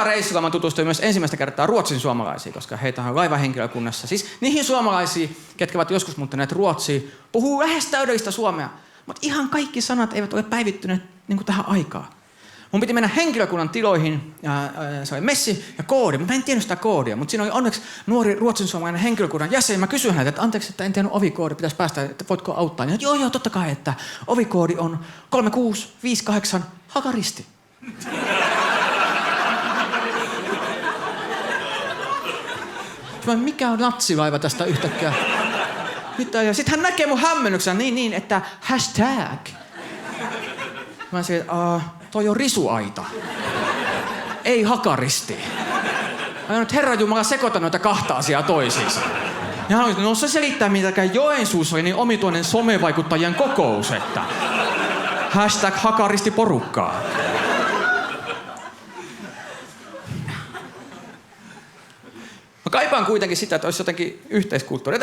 ekalla reissulla mä tutustuin myös ensimmäistä kertaa Ruotsin suomalaisiin, koska heitä on laivahenkilökunnassa. Siis niihin suomalaisiin, ketkä ovat joskus muuttaneet Ruotsiin, puhuu lähes täydellistä suomea. Mutta ihan kaikki sanat eivät ole päivittyneet niin kuin tähän aikaan. Mun piti mennä henkilökunnan tiloihin, se oli messi ja koodi, mutta mä en tiennyt sitä koodia. Mutta siinä oli onneksi nuori ruotsinsuomalainen henkilökunnan jäsen. Mä kysyin häneltä, että anteeksi, että en tiennyt ovikoodi, pitäisi päästä, että voitko auttaa. Niin, joo, totta kai, että ovikoodi on 3658 Hakaristi. Mikä on natsilaiva tästä yhtäkkiä? Mitä? Ja sitten hän näkee mun hämmennyksen niin, että hashtag. Mä sanoin, että toi on risuaita. Ei Hakaristi. Mä nyt herranjumala sekoita noita kahta asiaa toisiinsa. Ja hän oli, no se selittää, mitäkään Joensuussa oli niin omituinen somevaikuttajien kokous, että hashtag Hakaristi porukkaa. Mä kaipaan kuitenkin sitä, että olisi jotenkin yhteiskulttuuri.